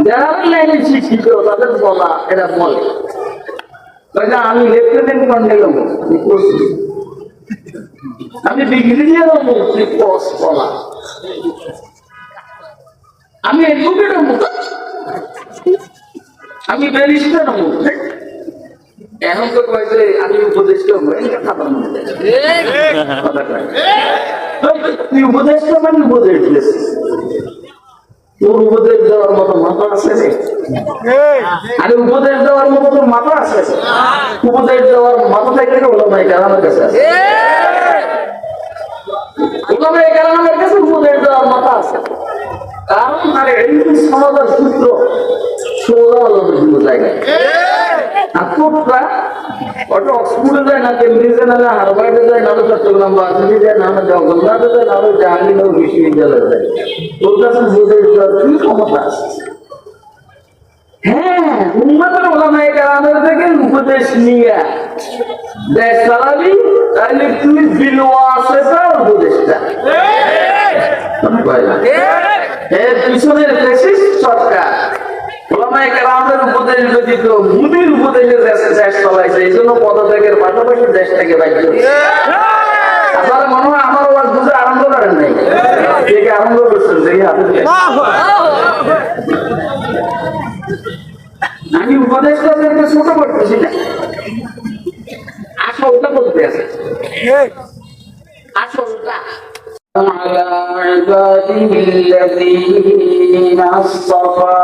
যারা লাইনে শিক্ষিত তাদের বলা এরা বলে আমি লেফটেন্যান্ট কর্নেল হবো, আমি ব্রিগেডিয়ার হবো, বলা আমি অ্যাডভোকেট হবো, আমি ব্যারিস্টার হবো। এখন তো কয় যে আমি উপদেষ্টা হবো, তুই উপদেষ্টা মানে উপদেশ দিয়েছিস, তোর উপদেশ দেওয়ার মতো মাথা আছে রে? আরে উপদেশ দেওয়ার মতো তোর মাথা আছে? উপদেশ দেওয়ার মাথা থাকলে ওলামায়ে কেরামের কাছে আছে, ওলামায়ে কেরামের কাছে উপদেশ দেওয়ার মাথা আছে। কারণ আরে এই সমাজের সূত্র সোজা হলো জায়গায়। আর তোরা ওটা অক্সফোর্ডে যায় না, কেমব্রিজে না, হার্ভার্ডে যায় না, চট্টগ্রাম ভার্সিটি যায় না, জগন্নাথে যায় না, জাহাঙ্গীরনগর বিশ্ববিদ্যালয়ে যায়। তোর কাছে উপদেশ দেওয়ার কি ক্ষমতা আছে? হ্যাঁ, উম্মতের ওলামায়ে কেরামের থেকে উপদেশ নিয়ে দেশ চালাবি, তাহলে তুই বিলওয়াসিতা উপদেশটা। এর পিছনের ফ্যাসিস্ট সরকার ওলামায়ে কেরামের উপদেশ ব্যতীত মুদির উপদেশের দেশে দেশ চালাইছে, এই জন্য পদত্যাগের পাশাপাশি দেশ থেকে বাইরে হয়েছে। আসলে মনে হয় আমার ওয়াজ বুঝে আরম্ভ করেন নাই, কে আরম্ভ করছেন দেখি হাতে। আমি উপদেশটাদেরকে ছোট করতেছি না, আসলটা বলতে আছে, আসলটা। على عباده الذين اصطفى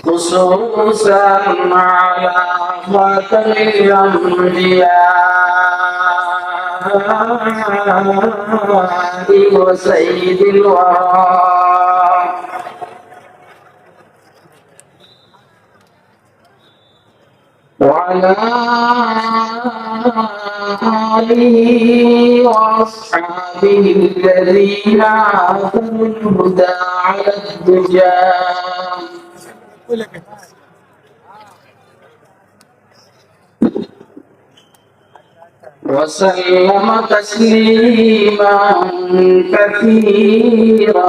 خصوصا على خاتم الأنبياء وسيد الورى وعلى آله وأصحابه الذين آثروا الهدى على الدجى وسلم تسليما كثيرا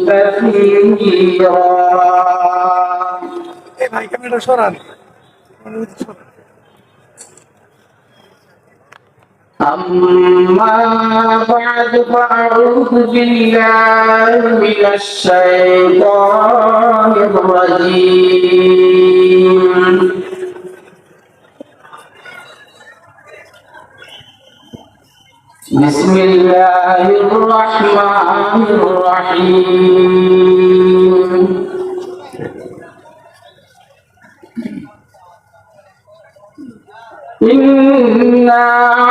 كثيرا. أما بعد فأعوذ بالله من الشيطان الرجيم. بسم الله الرحمن الرحيم. إنا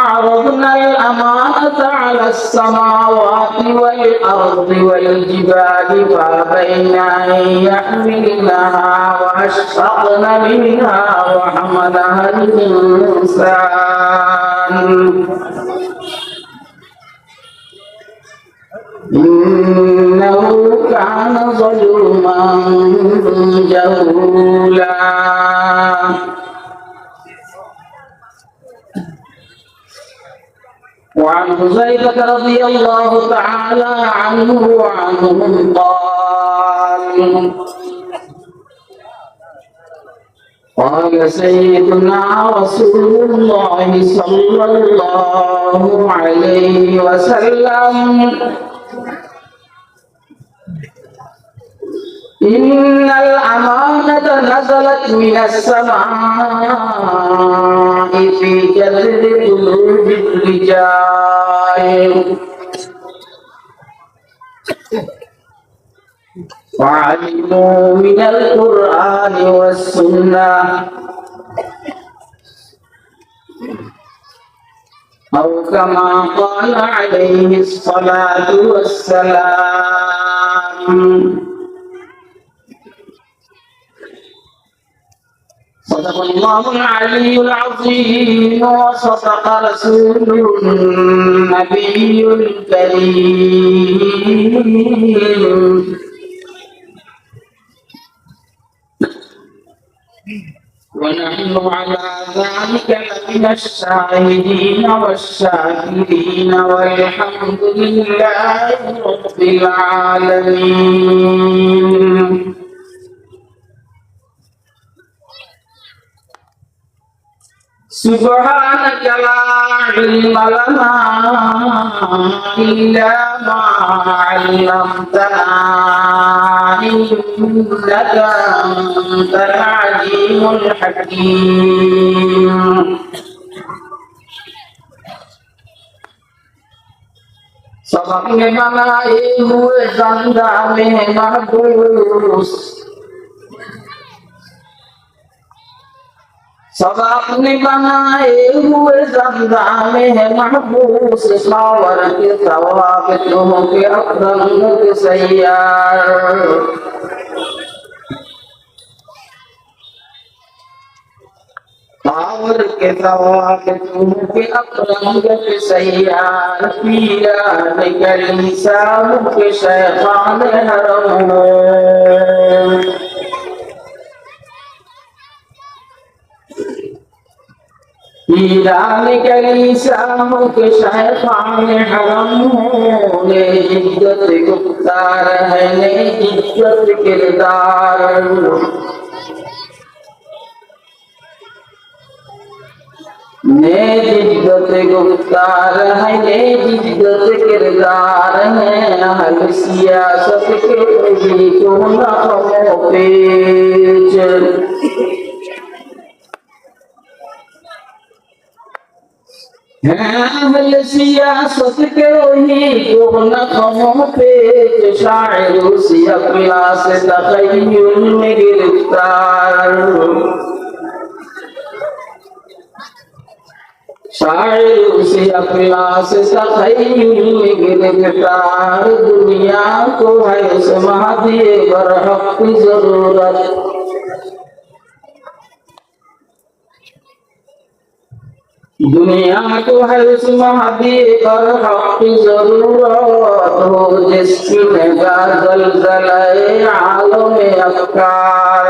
عرضنا الأمانة على السماوات والأرض والجبال فأبين أن يحملنها وأشفقن منها وحملها الإنسان إنه كان ظلوما جهولا. وعن حذيفة رضي الله تعالى عنه وعنهم قال سيدنا رسول الله صلى الله عليه وسلم إن الأمانة نزلت من السماء في جذر قلوب الرجال وعلموا من القرآن والسنة أو كما قال عليه الصلاة والسلام. صدق الله العلي العظيم وصدق رسوله النبي الكريم ونحن على ذلك لمن الشاهدين والشاكرين والحمد لله رب العالمين. سبحانك لا علم لنا إلا ما علمتنا إنك أنت العليم الحكيم. सबक ने बनाए हुए जिंदा में महबूस, सब अपने बनाए हुए जिंदा में है महबूस, सावर के सवाब तुम के अकरम के सैयार। सावर के सवाब तुम के अकरम के सैयार। पीरा निकली साहब के शैखान हरम, ईरान कली शाम के शैखान हरम ने इज्जत गुफ्तार है ने इज्जत किरदार। ने इज्जत गुफ्तार है ने इज्जत किरदार है। अहल सियासत के भी तो न हो पेच, अहल सियासत के वही को न खमो पेच। शायर उसी अकला से तखय्युल में गिरफ्तार, शायर उसी अकला से तखय्युल में गिरफ्तार। दुनिया को है उस महदी बरहक की जरूरत, दुनिया को है उस महदी बरहक की जरूरत। हो जिसकी निगाह ज़लज़ले आलम अफ़कार,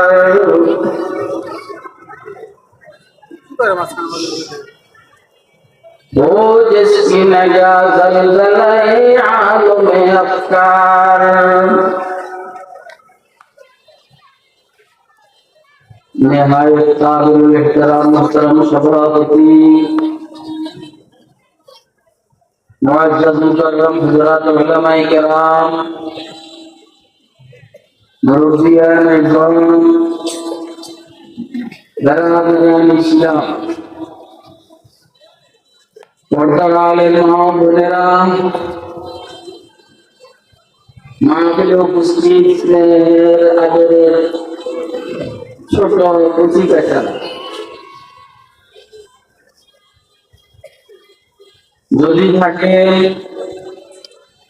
हो जिसकी निगाह ज़लज़ले आलम अफ़कार। निहायत काबिल एहतराम मोहतरम सभापति, मुअज़्ज़ज़ मुकर्रम हज़रात उलमाए किराम, मुरब्बियान इज़्ज़ाम, बरादरान इस्लाम, पर्दार आलिम मা বোনেরা, মাহফিলে উপস্থিত আদরের ছোট কচি কাটা, যদি থাকে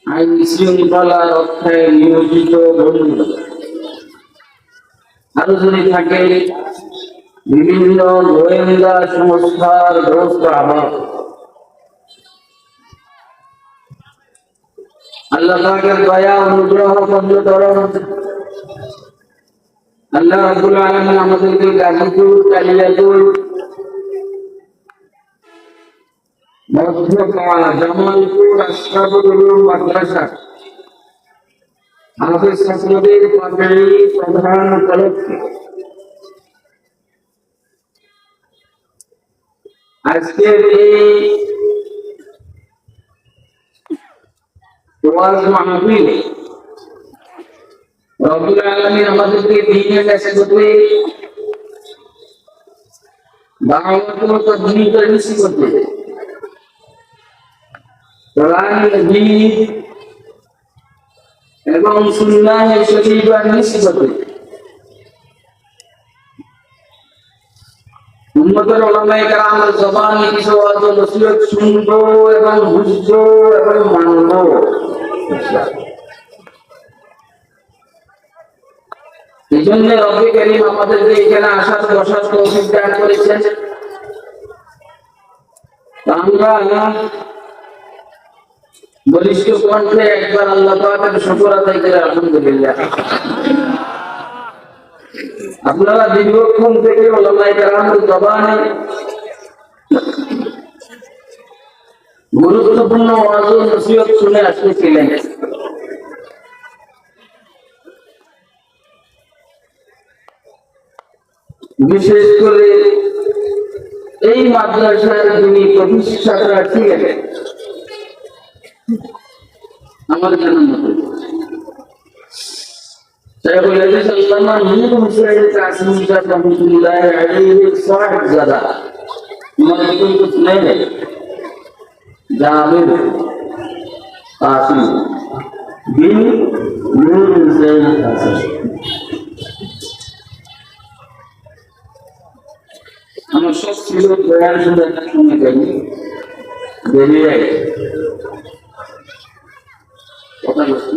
আইন শৃঙ্খলা রক্ষায় নিয়োজিত বন্ধু, আরো যদি থাকে বিভিন্ন গোয়েন্দা সংস্থার দোস্ত আহ্বায়ক, আল্লাহ পাকের দয়া অনুগ্রহ পঞ্চতরণ আল্লাহ রাব্বুল আলামিন আমাদেরকে গাজীপুর, কালিয়াপুর, মধ্যপাড়া, জামালপুর আশরাফুল উলুম মাদ্রাসা হাফেজ ছাত্রদের পাঠাই প্রধান উপলক্ষে আজকের এই ওয়াজ মাহফিল রব্বুল আলামিন আমাদেরকে দ্বীনের নসিহতে, দাওয়াত ও তাবলীগের নসিহতে, কোরআন হাদিস এবং সুন্নাহ শরীফের নসিহতে উম্মতের উলামায়ে কেরামের জবানে কিছু ওয়াজ ও নসিহত শুনবো এবং বুঝবো এবং মানবো। এই জন্য রব্বুল কারীম আমাদেরকে এখানে আসার বসার তৌফিক দান করেছেন। আমরা বলিষ্ঠ কণ্ঠে একবার আল্লাহ পাকের শুকর আদায় করে আলহামদুলিল্লাহ। আপনারা দীর্ঘক্ষণ থেকে ওলামায়ে কেরামের জবানে গুরুত্বপূর্ণ ওয়াজ ও নসিহত শুনে আসতেছিলেন। বিশেষ করে এই মাদ্রাসার যিনি প্রতিষ্ঠাতা ছিলেন আমার জন্মত শাইখুল হাদিস আল্লামা নূর হুসাইন কাসিম সাহেব রহমাতুল্লাহ আলাইহি সাহেবজাদা আমার কোন कुछ नहीं है जाबिर कासिम बिन नूर हुसैन कासिम আমার সব ছিল বয়ান শুনে শুনে গেল বেরিয়ে কথা বলছি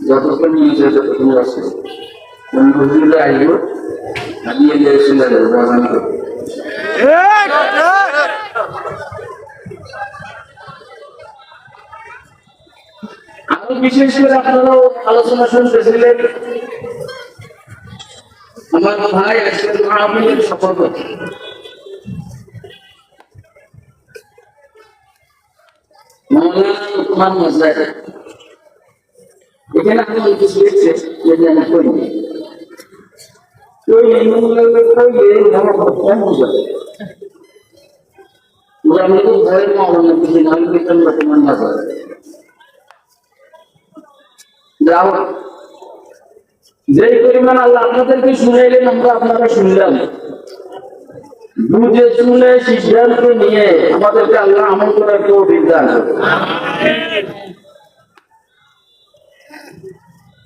যতক্ষণ নিয়ে ততক্ষণ আসে কোন বুঝলে আইব আমি এগিয়ে শুনে দেবো বাগান করে আরো বিশেষ করে আপনারাও আলোচনা শুনতেছিলেন আমার ভাই আজকের মাহফিলের সভাপতি মাওলানা লোকমান মজদার এখানে আমি কিছু লিখছে যদি আমি করি ওই মূল্যে কইলে আমার কেন বুঝাবে আমি তো ভয়ের মাওলানা কিছু নাম কীর্তন বর্তমান বাজার যাও যে পরিমাণ আল্লাহ আপনাদেরকে শুনাইলেন আমরা আপনারা শুনলাম বুঝে শুনে সিদ্ধান্ত নিয়ে আমাদেরকে আল্লাহ আমল করার তৌফিক দান করুন।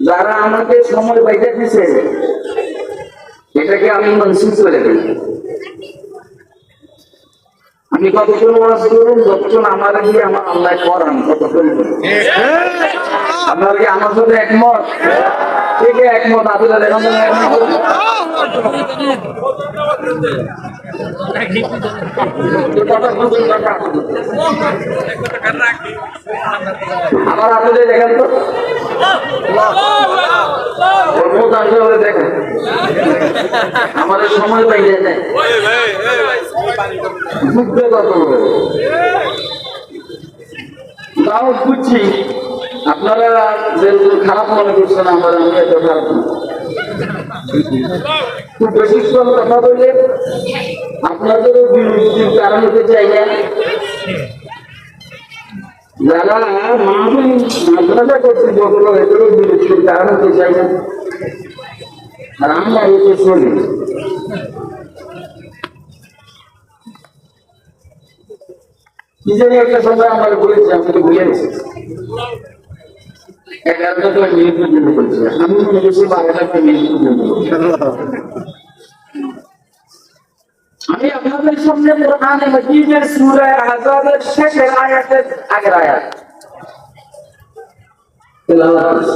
যারা আমাকে সময় বাইরে দিছে এটাকে আমি মনসুখ করে দিই। আমি কতক্ষণ ওয়াজ করুন যতক্ষণ আমার গিয়ে আমার আল্লাহ করান কতক্ষণ আপনার কি আমার সাথে একমত? থেকে একমত আপনারা আমার আপনাদের দেখেন তো দেখেন আমাদের সময় পাইলে দেয় তাও বুঝছি আপনারা যেরকম খারাপ মনে করছেন আমরা এত খারাপ খুব বেশি কথা বললে আপনাদেরও বিরক্তির কারণ হতে চাই না। যারা মাদ্রাসা কর্তৃপক্ষ এদেরও বিরক্তির কারণ হতে চাই না আর আমরা এতে চলি। কি জানি একটা সময় আমার বলেছি আমি তো ভুলে গেছি 11টা মিনিট পর্যন্ত বলছি আমি মনে করছি 12টা মিনিট পর্যন্ত আমি আপনাদের সামনে কোরআনে মাজিদের সূরা আহজাবের শেষের আয়াতের আগের আয়াত তেলাওয়াত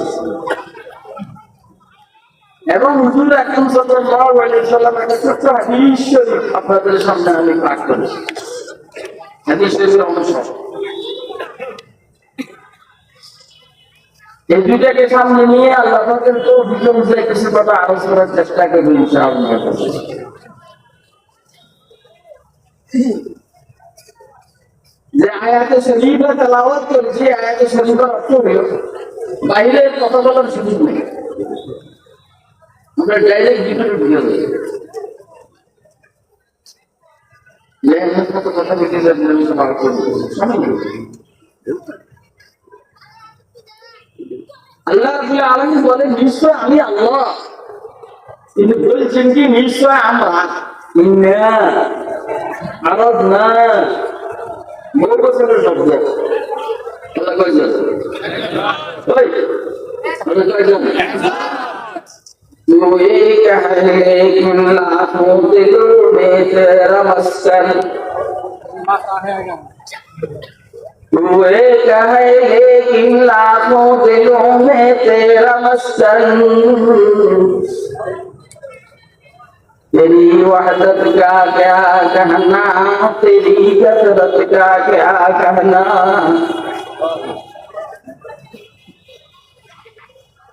এবং হুজুর আকরাম সাল্লাল্লাহু আলাইহি ওয়াসাল্লাম একটা ছোট্ট হাদিস শরীফ আপনাদের সামনে আমি পাঠ করেছি। হাদিস শরীফের অংশ এই দুটাকে সামনে নিয়ে আল্লাহ পাকের তৌফিক অনুযায়ী কিছু কথা আলোচনা করার চেষ্টা করব ইনশাআল্লাহ। যে আয়াতে শরীফে তেলাওয়াত করেছি আয়াতে শরীফের অর্থ হলো বাইরের কথা বলার সুযোগ নেই, আমরা ডাইরেক্ট ভিতরে ঢুকে যাই। কথা বলতে আল্লাহ রাব্বুল আলামিন বলেন নিশ্চয় আমি আল্লাহ, তিনি বলছেন কি নিশ্চয় আমরা ইন্না আরাদনা বহু বছরের শব্দ আল্লাহ কয়জন ওই আল্লাহ কয়জন तू एक है लेकिन लाखों दिलों में तेरा मस्कन तू एक है लेकिन लाखों दिलों में तेरा मस्कन तेरी वहदत का क्या कहना तेरी कसरत का क्या कहना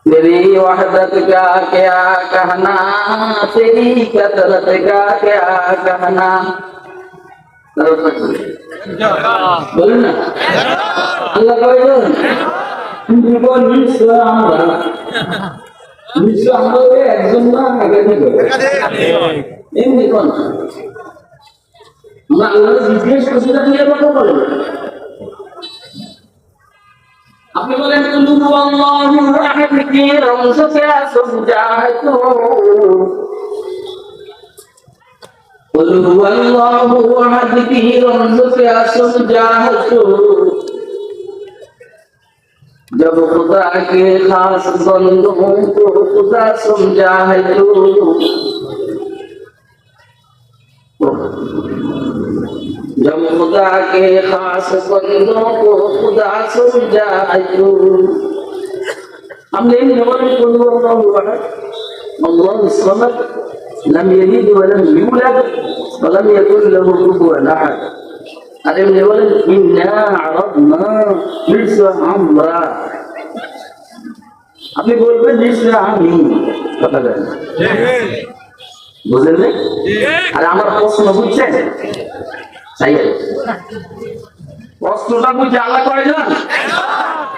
तेरी वहदत का क्या कहना, तेरी कसरत का क्या कहना। বলুন না আল্লাহ কইলেন জীবন নিশ্চয় আমরা একজন না একাধিক এমনি কোন আমরা আল্লাহ জিজ্ঞেস করছি না দিয়ে কথা বলেন। আপনি বলেন কুলু আল্লাহু আহাদ কি রমজকে সুবজাতু কুলু আল্লাহু আহাদ কি রমজকে সুবজাতু जब खुदा के खास बंदों को खुदा समझा है तू जब खुदा के खास बंदों को खुदा समझा है तू हमने अल्लाह समद लम यलिद वलम यूलद वलम यकुन लहु कुफुवन अहद। अरे बोले इन्ना अरदना मिस्र हमरा, আপনি বলবেন মিস্র আমি কথা বলেন বুঝলেন না? আরে আমার প্রশ্ন বুঝছেন? তাই প্রশ্নটা বুঝে আল্লাহ করে না,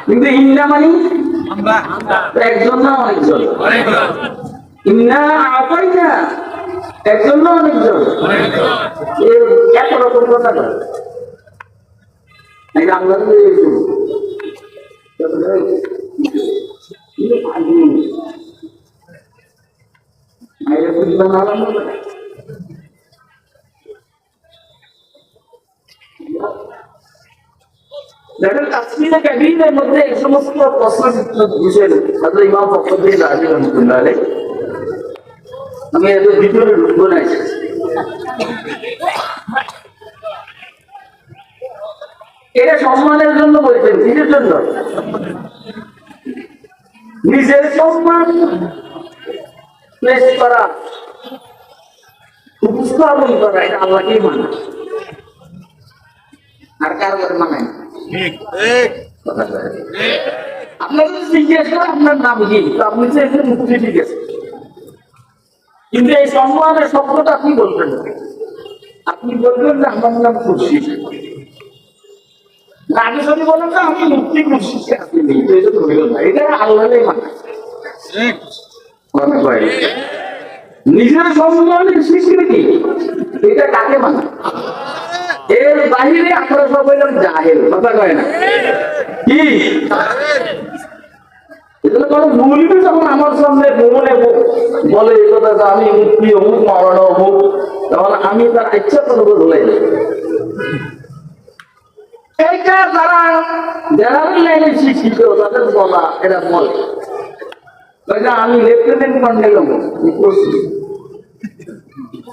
কিন্তু ইন্না মানে আমরা একজন না অনেকজন, ইন্না আপাই না একজন না অনেকজন, এত রকম কথা বলে আল্লাহ দেখেন তাফসীরে কাবীরের মধ্যে এই সমস্ত প্রশ্ন বিষয় হযরত ইমাম ফখরুদ্দীন রাজি রাহমাতুল্লাহ আলাইহি, আমি এত ভিতরে ঢুকবো না, এটা সম্মানের জন্য বলছেন, কিসের জন্য? নিজের সম্মান প্লেস করা, উপস্থাপন করা, এটা আল্লাহকেই মানা, আর কার করে মানায়? আপনার যদি জিজ্ঞেস করে আপনার নাম কি, তো আপনি যে এখানে মুক্তি ঠিক আছে, কিন্তু এই সম্মানের শব্দটা আপনি বলবেন না, আপনি বলবেন যে আমার নাম খুশি। আগে যদি বলেন যে আমি মুক্তি খুশি, আপনি নেই, তো এটা ধরে না, এটা আল্লাহই মানায়। নিজের সম্মানের স্বীকৃতি এটা কাকে মানায়? এর বাহিরে আপনারা সব বললাম জাহেল, কথা কয় না কি? এজন্য কোনো মৌলবী যখন আমার সামনে মনে বলে এই কথা যে আমি মুক্তি অমুক মাওলানা অমুক, তখন আমি তার ইচ্ছা কোনো বলাই না। এইটা যারা জেনারেল লাইনে শিক্ষিত তাদের বলা, এরা বলে আমি লেফটেন্যান্ট কর্নেল অমুক,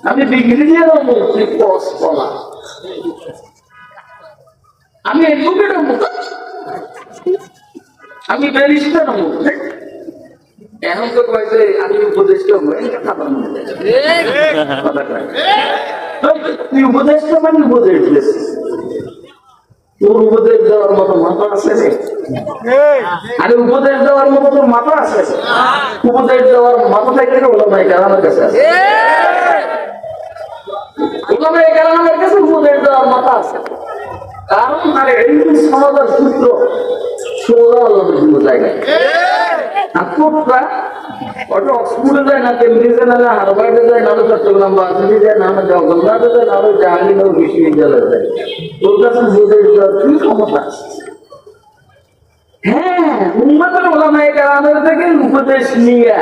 আমি ব্রিগেডিয়ার অমুক, বলা আমি এডভোকেট অমুক, আমি ব্যারিস্টার অমুক। এখন তো কয় যে আমি উপদেষ্টা অমুক, তুই উপদেষ্টা মানে উপদেশ দিয়েছিস, তোর উপদেশ দেওয়ার মতো মাথা আছে? আরে উপদেশ দেওয়ার মতো তোর মাথা আছে? উপদেশ দেওয়ার মাথা থাকলে ওলামায়ে কেরামের কাছে আছে, ওলামায়ে কেরামের কাছে উপদেশ দেওয়ার মাথা আছে। কারণ আরে এই সমাজের সূত্র সোজা আল্লাহর জায়গায়, আপনারা ওটা অক্সফোর্ডে যায় না, কেমব্রিজে না, হার্ভার্ডে যায় না, চট্টগ্রাম ভার্সিটি যায় না, জগন্নাথে যায় না, জাহাঙ্গীরনগর বিশ্ববিদ্যালয়ে যায়, তোর কাছে উপদেশ দেওয়ার কি ক্ষমতা আছে? হ্যাঁ, উম্মতের ওলামায়ে কেরামের থেকে উপদেশ নিয়ে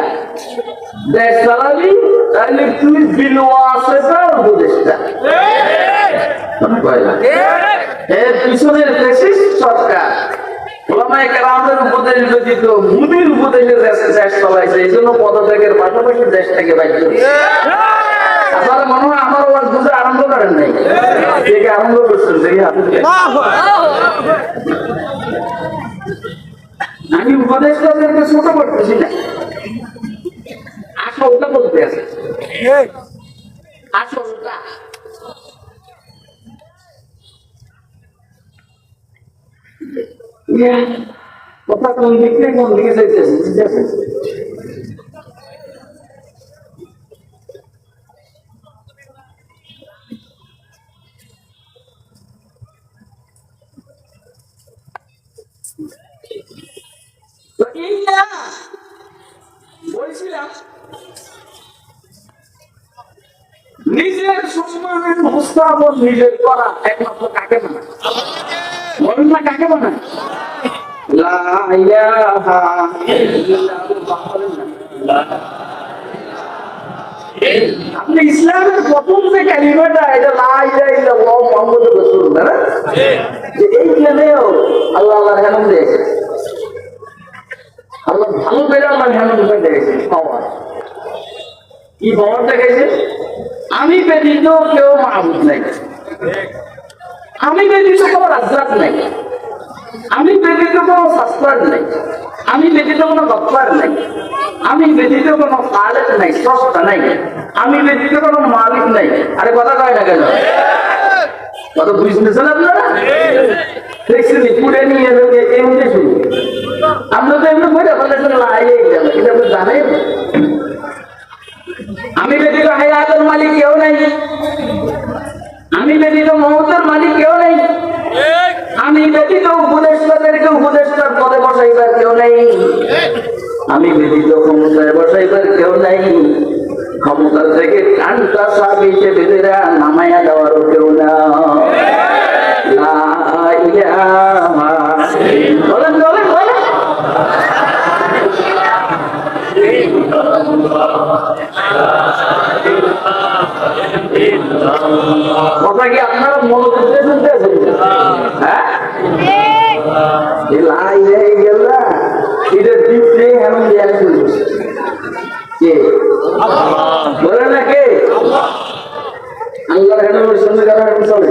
দেশ চালাবি, তাহলে তুই বিলওয়াসিতা উপদেশটা। এর পিছনের ফ্যাসিস্ট সরকার ওলামায়ে কেরামের উপদেশ ব্যতীত মুদির উপদেশে দেশ চালাইছে, এই জন্য পদত্যাগের পাশাপাশি দেশটাকে বাধ্য হয়েছে। আপনারা মনে হয় আমার ওয়াজ বুঝে আরম্ভ করেন নাই, থেকে আরম্ভ করছেন দেখি আপনি। আমি উপদেশটাদেরকে ছোট করতেছি না, আসলটা বলতে আছে, আসলটা। কথা কোন দিক থেকে কোন দিকে যাইতেছে বুঝতেছে? তো এই না বলছিলাম নিজের সম্মানের উপস্থাপন নিজের করা একমাত্র কাকে বানায়? বলেন না কাকে বানায়? লা ইলাহা ইল্লাল্লাহ বলেন না। আপনি ইসলামের প্রথম যে কালিমাটা এটা লা ইলাহা ইল্লাল্লাহ মুহাম্মাদুর রাসূলুল্লাহ না? যে এইখানেও আল্লাহ আল্লাহর নাম দিয়েছে। আল্লাহ ভালো করে আল্লাহর নাম দিয়েছে। পাওয়ার কি পাওয়ারটা গেছে? আমি ব্যতীত কেউ মাবুদ নাই, আমি ব্যতীত কোনো রাজ্জাক নাই, আমি ব্যতীত কোনো শাস্ত্রার নাই, আমি ব্যতীত কোনো গফফার নাই, আমি ব্যতীত কোনো খালেক নাই, স্রষ্টা নাই, আমি ব্যতীত কোনো মালিক নাই। আরে কথা কয় না কেন? কথা বুঝতেছেন আপনারা? দেখছেন পুরে নিয়ে এমনি শুরু। আপনারা তো এমনি বলে ফেলেছেন লাইয়ে যাবে, এটা আপনি জানেন? আমি ব্যতীত হায়াতের মালিক কেউ নেই, আমি ব্যতীত মমতার মালিক কেউ নেই, আমি ব্যতীত উপদেষ্টাদেরকে উপদেষ্টার পদে বসাইবার কেউ নেই, আমি ব্যতীত ক্ষমতায় বসাইবার কেউ নেই, ক্ষমতা থেকে কানটা সাবিতে বেঁধেরা নামাইয়া দেওয়ারও কেউ না। বলেন বলেন বলেন। কথা কি আপনারা মনোযোগ দিয়ে শুনতে আছেন? হ্যাঁ, এটা দিচ্ছে এমন কে বলে না? কে? আল্লাহর হেডের সঙ্গে কারণ চলে।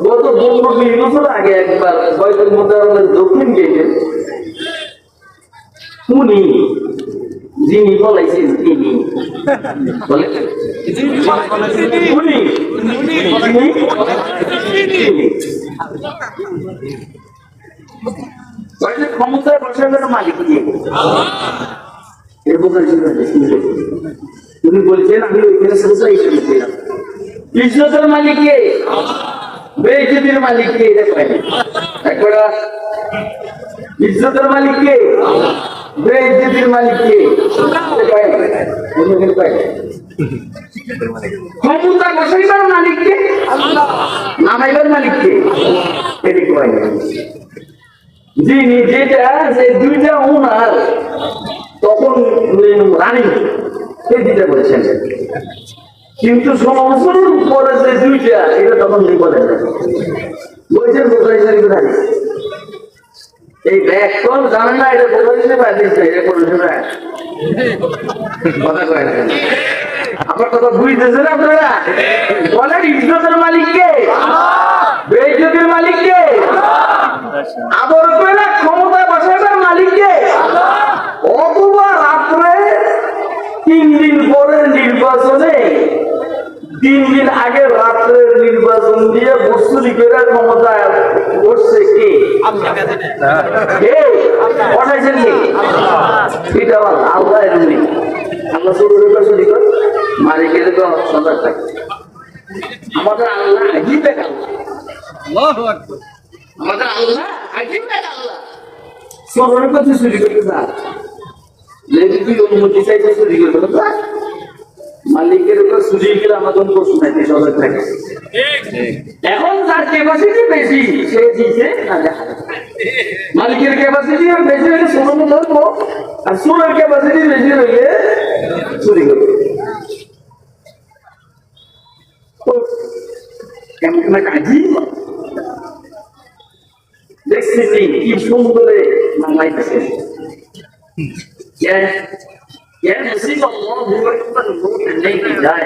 গত 15-20 বছর আগে একবার কয়েকদিন মধ্যে দক্ষিণ গেটে উনি যিনি বলাইছেন তিনি ক্ষমতায় বসাবেন মালিক দিয়ে উনি বলছেন আমি ওইখানে সোসাই ছিলাম। ইজ্জতের মালিক কে? বেইজ্জতির মালিক কে? একবার ইজ্জতের মালিক কে? বেইজ্জতির মালিক কে? ক্ষমতা বসাইবার মালিক কে? নামাইবার মালিক কে? এদিকে যিনি যেটা যে দুইটা ওনার তখন রানী এই দুইটা বলেছেন, কিন্তু 16 বছর পরে যে দুইটা এটা তখন বলেন বলছেন বোঝাই কোথায় এই ব্যাগ কোন জানেন না? এটা বোঝা হিসেবে দিচ্ছে, এটা কোন কথা কয় না। আমার কথা বুঝতেছেন আপনারা? বলেন ইজ্জতের মালিক কে? বেইজ্জতের মালিক কে? আদর করে ক্ষমতায় বসাবার মালিক কে? অথবা রাত্রে 3 দিন পরের নির্বাচনে 3 দিন আগে রাত্রের নির্বাচন দিয়ে বস্তুরি করে ক্ষমতায় বসছে কে? বসাইছেন কে? এটা আল্লাহ এমনি আল্লাহ চুরি করে মারি গেলে তো সজাগ থাকে। আমাদের আল্লাহ আজীব এক আল্লাহ, আমাদের আল্লাহ আজীব এক আল্লাহ। চোরের কাছে চুরি করতে যা, যদি তুই অনুমতি চাইছে চুরি করবে না, মালিকের উপর চুরি গেলে আমাদের প্রশ্ন নাই, সজাগ থাকে। এখন যার ক্যাপাসিটি বেশি সে দিচ্ছে না, দেখা মালিকের ক্যাপাসিটি বেশি হলে সোনানো ধরবো, আর সোনার ক্যাপাসিটি বেশি হইলে চুরি করবে। কেমন কাজী দেখছি কি সুন্দরে নামাইতেছে। نصيب الله هو أكبر الموت الليل جاي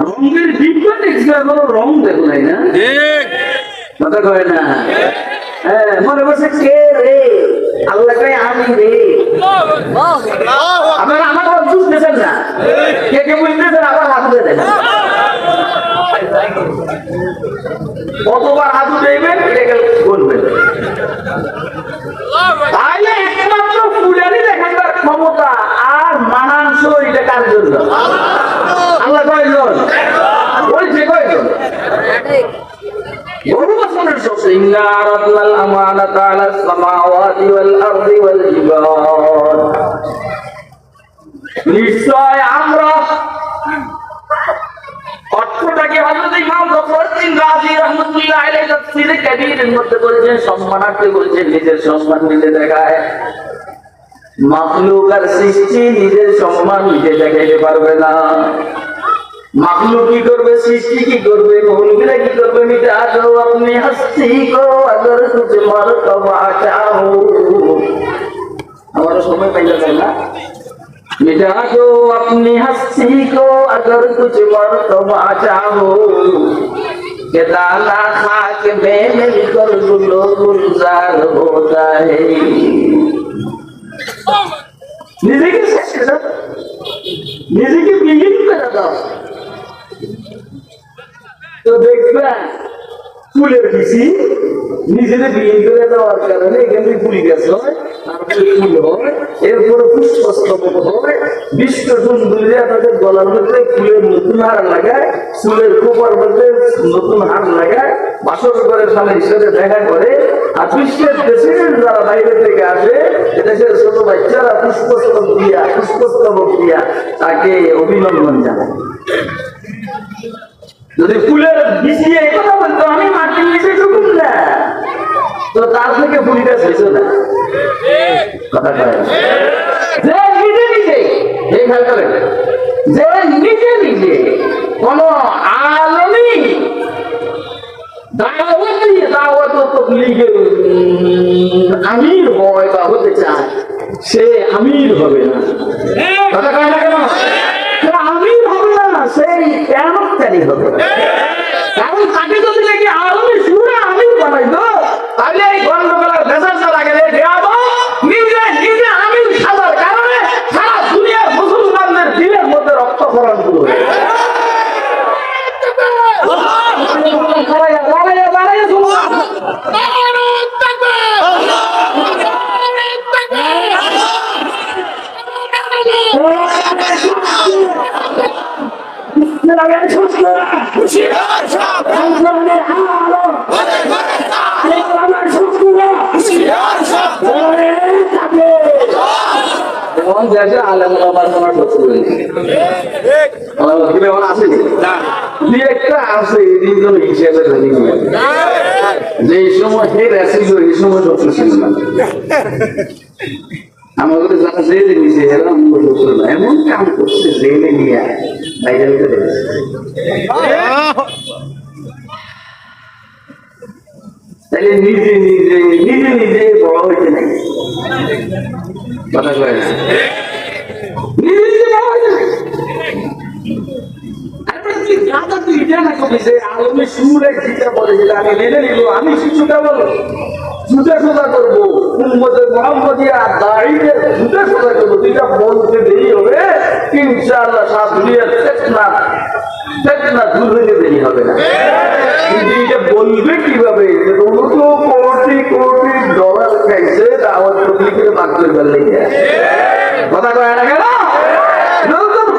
রঙের বিপদ রং দেখো নাই না? কথা কয় না। হ্যাঁ, মনে করছে কে রে, আল্লাহ কয় আমি রে। আপনারা আমার কথা বুঝতেছেন না, কে কে বুঝতেছেন আবার হাত উঠে দেন। কতবার হাত উঠেবেন এটাকে বলবেন। তাইলে একমাত্র ফুলেরই দেখাবার ক্ষমতা আর মানানসই এটা কার জন্য? আল্লাহ কয়জন বলছে, কয়জন? নিশ্চয় আমরা অর্থটাকে হযরত ইমাম ফখরুদ্দীন রাজি রাহমাতুল্লাহ আলাইহি তাফসীরে কাবীরের মধ্যে বলেছেন, সম্মানার্থে বলেছেন নিজের সম্মান নিজে দেখায়। মাখলুক আর সৃষ্টি নিজের সম্মান নিজে দেখাইতে পারবে না। মাখলুক কি করবে, সৃষ্টি কি করবে, মৌলবীরা কি করবে? মিটা দো আপনি হস্তি কো আগর কুছ মারতবা চাও। আমার সময় পাইলা যায় না। मिटा दो अपनी हस्ती को अगर कुछ मर्तबा चाहो के दाना खाक में मिलकर गुलो गुलजार होता है। নিজেকে শেষ করে দাও, নিজেকে বিলীন করে দাও, তো দেখবা ফুলের বিচি নিজেদের বিলীন করে দেওয়ার কারণে এখানে ফুল গাছ হয়, তারপরে ফুল হয়, এরপরে পুষ্পস্তবক হয়, বিশ্ব সুন্দরীরা তাদের গলার মধ্যে ফুলের নতুন হার লাগায়, চুলের খোপার মধ্যে নতুন হার লাগায়, বাসর করে স্বামীর সাথে দেখা করে। আর বিশ্বের প্রেসিডেন্ট যারা বাইরে থেকে আসে, এদেশের ছোট বাচ্চারা পুষ্পস্তবক দিয়া তাকে অভিনন্দন জানায়। যদি ফুলের বিছিয়ে এই কথা বলতো আমি মাটির নিচে ঢুকুন না, তো তার থেকে ফুল গাছ হয়েছে না। কথা কয় যে নিজে নিজে এই খেয়াল করেন, যে নিজে নিজে কোন আলমী দাওয়াত তাবলীগের আমির হয় বা হতে চায়, সে আমির হবে না। কথা কয় না কেন? আমির হবে না, সেই কেয়ামতকারী হবে। কারণ তাকে যদি নাকি আলমী সুরা আমির বানাইতো, তাহলে এই গন্ডগোলের ভেসাসা লাগে নিজে নিজে আমির সাজার কারণে সারা দুনিয়ার মুসলমানদের দিলের মধ্যে রক্তক্ষরণ করবে। যে সময় আসিল এই সময় ছিল না, আমাদের যারা জেলে নিয়েছে এরা না, এমন কাম করছে জেলে নিয়ে বাইরে তাহলে নিজে নিজে নিজে নিজে বড় হইতে নাই। কথা কয় না, নিজে নিজে বড় হইতে নাই। আমি শিশুটা বলবো জুতা সোজা করবো, মোহাম্মদিয়া দাড়িদের জুতা সোজা করবো, দুইটা বলতে দেরি হবে ইনশাআল্লাহ। সাত দুনিয়ার চেতনা দূর হইতে দেরি হবে না। কিন্তু এটা বলবে কিভাবে? কোটি কোটি ডলার খাইছে দাওয়াত তাবলীগের মাধ্যমে বললে কথা কয় না কেন?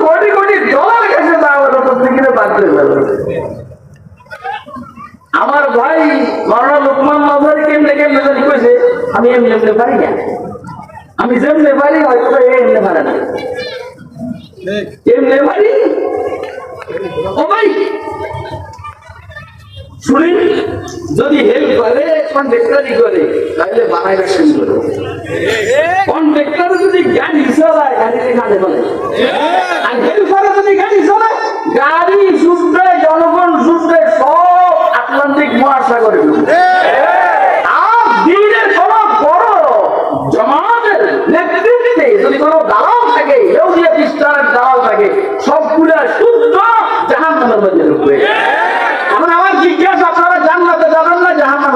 কোটি কোটি ডলার খাইছে দাওয়াত তাবলীগের মাধ্যমে বললে। আমার ভাই মাওলানা লোকমান মাঝারি কেমনে কেমনে জানি কইছে, আমি এমনি এমনি পারি না, আমি যেমনি পারি হয়তো এমনি পারে না, এমনি পারি। ও ভাই শুনি, যদি হেল্প করে কন্ট্রাক্টরি করে তাহলে বানাইবে সুন্দর। কন্ট্রাক্টর যদি গাড়ি চালায় গাড়িতে কাঁধে বলে, আর হেল্পারে যদি গাড়ি চালায় গাড়ি ছুটবে, জনগণ ছুটবে, সব আটলান্টিক মহাসাগরে। আর দিনের কোন বড় জমাতের নেতৃত্বে যদি কোন দালাল থাকে, ইহুদিয়া খ্রিস্টানের দালাল থাকে, সবগুলা শুদ্ধ জাহান্নামের মধ্যে ঢুকবে। এখন আমার জিজ্ঞাসা, আপনারা জান্নাতে যাবেন না জাহান্নামে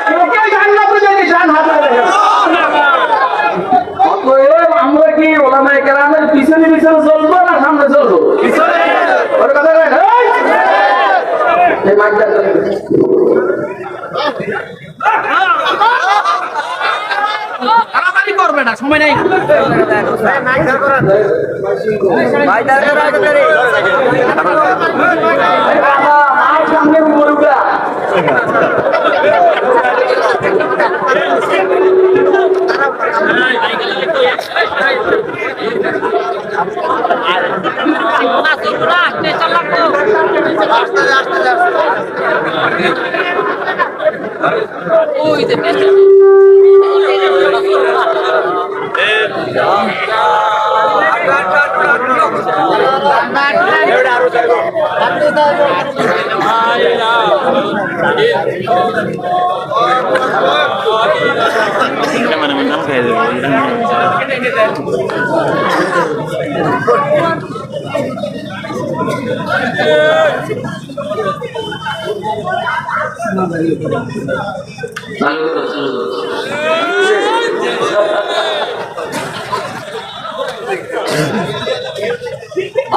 কেউ জান্নাতে যেতে চান হাত তুলে। অতএব আমরা কি ওলামায়ে কেরামের পিছনে পিছনে চলবো না সামনে চলবো? ওর কথা কয়, এই! এই মাইকটা ধরে। তাড়াতাড়ি করবে না, সময় নাই। এই বাবা, মার সামনে মুরুগা।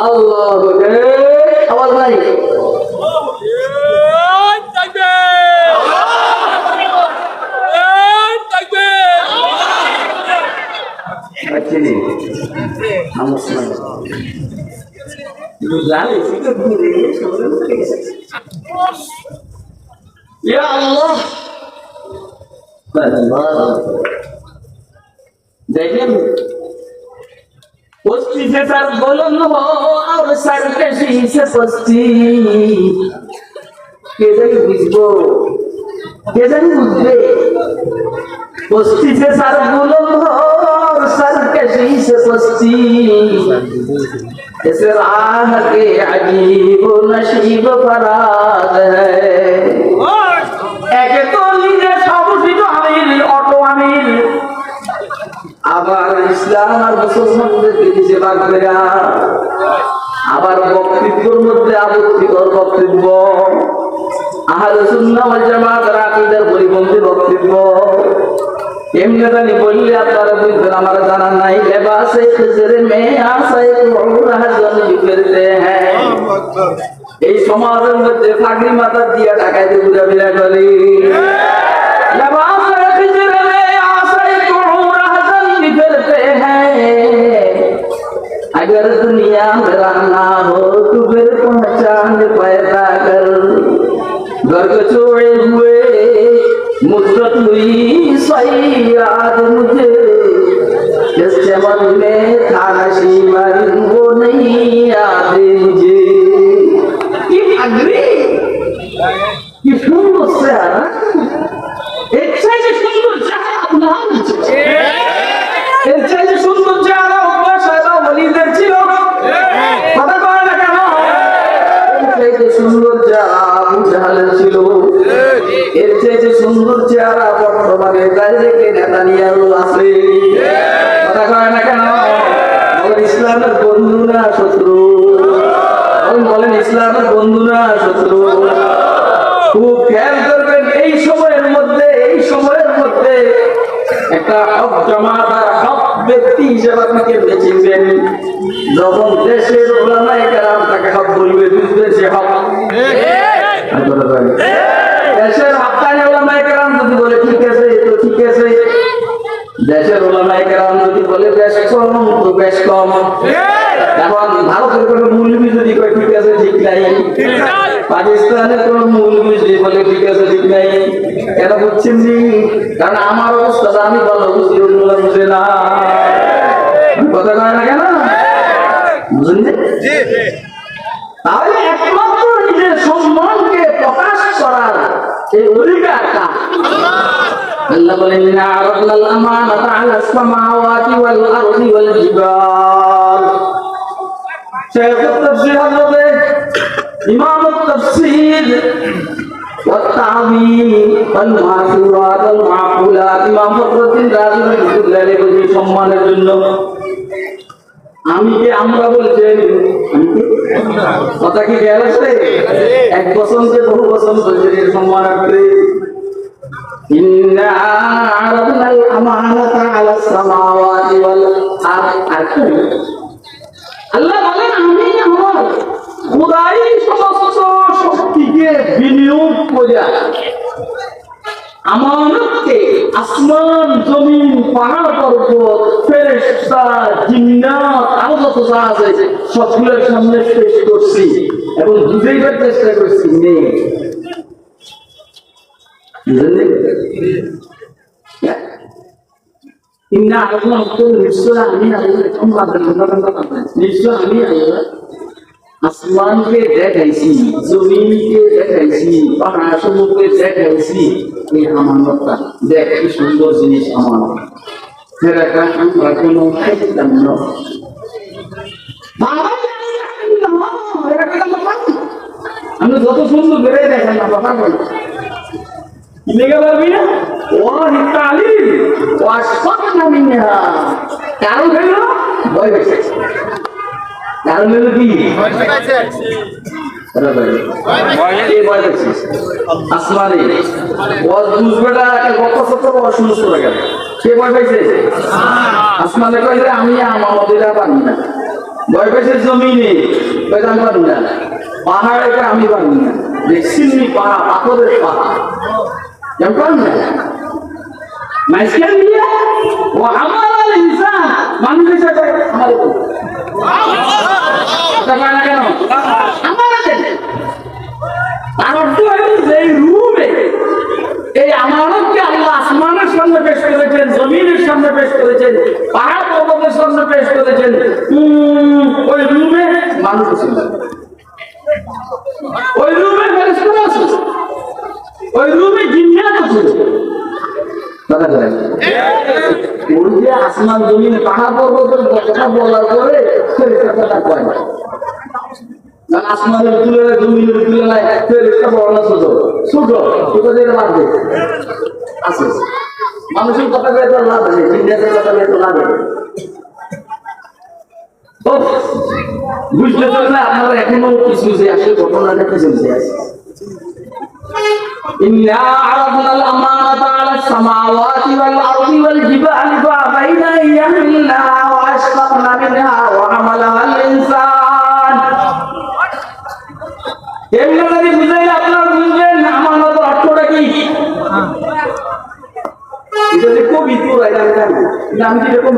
আল্লাহ আওয়াজ নাই। Ya Allah, देखिए पस्ती से सर बुलंद हो और सर कशी से पस्ती केजरी बुझबो केजरी बुझबे पस्ती से सर बुलंद हो और सर कशी से पस्ती इस राह के अजीब नशीब फराग है একে তো নিজে সবুজ আমির অটো আমির আবার ইসলাম আর মুসলমানদেরকে নিজে বাদ দেয়া আবার বক্তব্যের মধ্যে আপত্তিকর বক্তব্য আহলে সুন্নাহ ওয়াল জামাতের আকীদার পরিপন্থী বক্তব্য এমনি জানি বললে আপনারা বুঝবেন আমার জানা নাই লেবাসে খিজরে মে আসায় কুরা হাজান বিকরতে হ্যাঁ এই সমাজের মধ্যে ফাগরি মাথা দিয়া টাকাইতে ঘুরাফেরা করে লেবাসে খিজরে মে আসায় কুরা হাজান বিকরতে হ্যাঁ अगर दुनिया में रहना हो तो फिर पहचान पैदा कर घर को छोड़े हुए मुद्दत हुई सही याद मुझे जिस चमन में था नशीबन वो नहीं याद मुझे ये अग्री ये सुंदर चेहरा एक से सुंदर चेहरा अपना এর চাইতে সুন্দর চেহারা উম্মার সাহেবা ওলিদের ছিল কথা কয় না কেন এর চাইতে সুন্দর চেহারা আবু জাহালের ছিল এর চাইতে সুন্দর চেহারা বর্তমানে গায়কে নেতানিয়াহু আছে কথা কয় না কেন বলেন ইসলামের বন্ধু না শত্রু বলেন ইসলামের বন্ধু না শত্রু খুব খেয়াল করবেন এই সময়ের মধ্যে একটা হক জামাত আর হক ব্যক্তি হিসেবে আপনাকে বেঁচেছেন যখন দেশের উলামায়ে কেরাম তাকে হক বলবে বুঝবেন সে হক দেশের হক্কানি উলামায়ে কেরাম যদি বলে ঠিক আছে তো ঠিক আছে দেশের উলামায়ে কেরাম যদি বলে বেশ কম তো বেশ কম এখন ভারতের কোনো মৌলবি যদি কয় ঠিক আছে ঠিক নাই পাকিস্তানের কোন মৌলবি যদি বলে ঠিক আছে ঠিক নাই কেন বুঝছেন নি কারণ আমার অবস্থা আমি ভালো বুঝি অন্যরা বুঝে না কথা কয় না কেন বুঝলেন তাহলে একমাত্র নিজের সম্মানকে প্রকাশ করার এই অধিকারটা আল্লাহ বলেন ইন্না আরাদনাল আমানাতা আলাস সামাওয়াতি ওয়াল আরদি ওয়াল জিবাল শেখ তাফসীর হযরত ইমাম তাফসীর والتعبير والمعصورات والمعقولات ইমাম ফখরুদ্দিন রাজি রাহিমাহুল্লাহ আলাইহি সম্মানের জন্য আমি কি আমরা বলছেন কথা কি খেয়াল আছে এক বছর যে বহু বছর বলছেন সম্মান করে إنا عرضنا الأمانة على السماوات والأرض আল্লাহ বলেন আমি আমার খোদাই সমস্ত শক্তিকে বিনিয়োগ করে আমানতকে আসমান জমিন পাহাড় পর্বত ফেরেশতা জিন্নাত আরো যত যা আছে সবগুলোর সামনে পেশ করছি এবং বুঝাইবার চেষ্টা করছি নেই ইন্না আল্লাহ তো নিশ্চয় আমি নিশ্চয় আমি আসমানকে দেখাইছি জমিনকে দেখাইছি পাহাড় সমুদ্রকে দেখাইছি এই আমানতটা দেখ কি সুন্দর জিনিস আমানত যেটা আমরা কোনো খাইতাম না আমি যত সুন্দর বেড়ে দেখেন না বাবা বল লেগে পারবি না ও হিতালি ও আসফাকনা মিনহা কারণ হলো ভয় পেয়েছে কারণ হলো কি ভয় পেয়েছে আসমানে ওয়াজ বুঝবেটা একটা গপ্প শুরু করে গেল কে ভয় পেয়েছে আসমানে কইলে আমি আমাদেরটা পারি না ভয় পেয়েছে জমিনে কইলে আমি পারি না পাহাড়ে আমি পারি না দেখছিনি পাহাড় পাথরের পাহাড় কেমন না মাইসিয়ান দিয়া ও আমাল ইনসান মানুষের সাথে আমাদের কথা না কেন আমাদের তার অর্থ হলো যে রূপে এই আমানতকে আল্লাহ আসমানের সামনে পেশ করেছেন জমিনের সামনে পেশ করেছেন পাহাড় পর্বতের সামনে পেশ করেছেন ওই রূপে মানুষ ছিল ওই রূপে ফেরেশতা ছিল ওই রূপে জিন্নাত ছিল কথা বলেন ওই যে আসমান জমিন পাহাড় পর্বতের কথা বলার পরে ফেরেশতাটা কয় না আসমানের তুলনায় জমিনের তুলনায় ফেরেশতা বড় ছোট ছোট ছোট যেটা লাগবে আছে মানুষের কথা বলে তো লাভ আছে জিন্নাতের কথা বলে তো লাভ আছে বুঝতে পারলে আপনারা এখনো কিছু যে আসলে ঘটনাটা কি চলছে আছে إنا عرضنا الأمانة على السماوات والأرض والجبال فأبين أن يحملنها وأشفقن منها وحملها الإنسان এমনি বুঝাইলে আপনারা বুঝবেন আমানত অর্থটা কি এটা যে কবি তোরা নাম কি রকম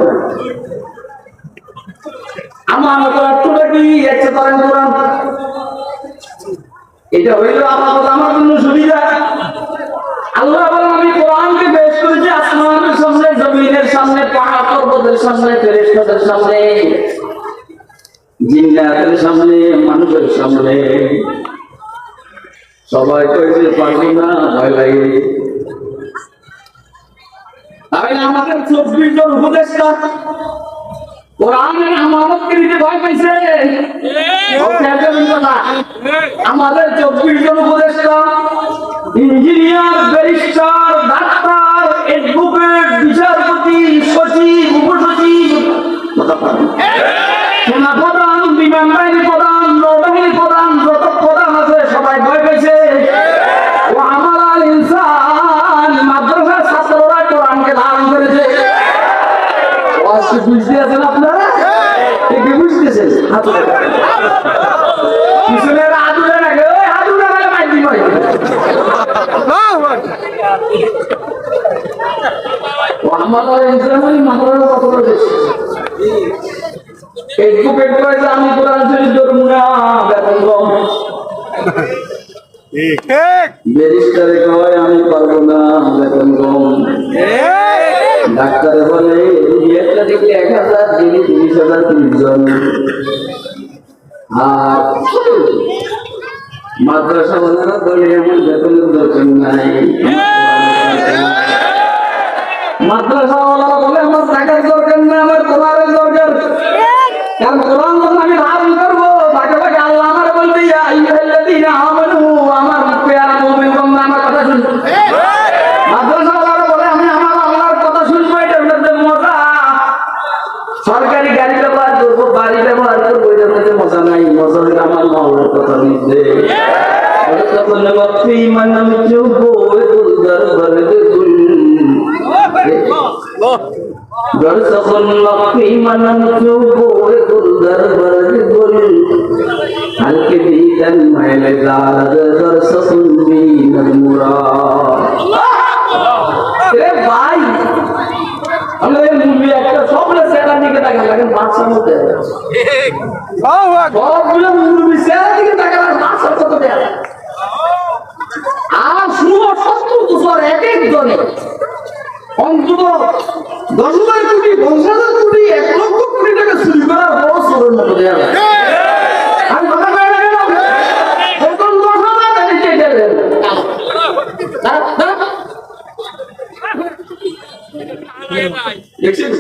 আমানত অর্থটা কি একটা করেন কোরআন এটা হইল আপাতত আমার জন্য সুবিধা আল্লাহ বলেন আমি কোরআনকে পেশ করেছি আসমানের সামনে জমিনের সামনে পাহাড় পর্বতের সামনে ফেরেশতাদের সামনে জিন্নাতের সামনে মানুষের সামনে সবাই কইছে পারবো না ভয় লাগে তাহলে আমাদের 24 জন উপদেষ্টা কোরআনের আমানতকে দিতে ভয় পাইছে আমাদের 24 জন উপদেষ্টা ইঞ্জিনিয়ার ব্যারিস্টার ডাক্তার অ্যাডভোকেট বিচারপতি সচিব উপসচিব সেনাপ্রধান বিমান বাহিনী প্রধান নৌবাহিনী প্রধান যত প্রধান আছে সবাই ভয় পেয়েছে ও আমার আল ইনসান মাদ্রাসার ছাত্ররা কোরআনকে ধারণ করেছে বুঝতে আছেন আপনারা কি বুঝতেছেন পিছনের আদুরে রাখে ওই আদুরে রাখে মাইতি ভাই আমার ইসলামী মাদ্রাসা কত করেছে একটু পেট করে আমি কোরআন শরীফ ধরবো না বেতন কম ব্যারিস্টারে কয় আমি পারবো না বেতন কম ডাক্তারে বলে একটা দেখলে 1000 দিনে 30,000 30 জন আর মাদ্রাসা ওনারা বলে আমার বেতনের দরকার নাই মাদ্রাসা ওনারা বলে আমার টাকার দরকার নাই আমার কোরআনের দরকার কারণ কোরআন যখন আমি ধারণ করবো তাকে তাকে আল্লাহ আমার বলতে আইয়ুহাল্লাযীনা আমানু আমার পেয়ারা মুমিন বান্দা আমার কথা শুনবে মাদ্রাসা ওনারা বলে আমি আমার আল্লাহর কথা শুনবো এটা হচ্ছে মজা সরকারি গাড়ি ব্যবহার করবো বাড়ি ব্যবহার করবো এটার মধ্যে মজা নাই মজা হলে আমার মাওলার কথা শুনবে দর্শন লক্ষ্মী মানন চুপোরে গুরু দরবার গুল হালকে দিদান মাইলে জাদ দর্শন বিনর মুরাদ রে ভাই আমরা এই মুভি একটা সবগুলো সেরা দিকে তাকান লাগেন বাদশার মধ্যে ঠিক সবগুলো মুভি সেরা দিকে তাকান বাদশার কত দেয়া আর 70 বছর এক এক জনে অন্তত 10,000 কোটি 50,000 কোটি 1 লক্ষ কোটি টাকা চুরি করার বড় সরল মতো দেয়া আমি কথা কই না কেন এখন 10,000 টাকা কে দেবে দেখছেন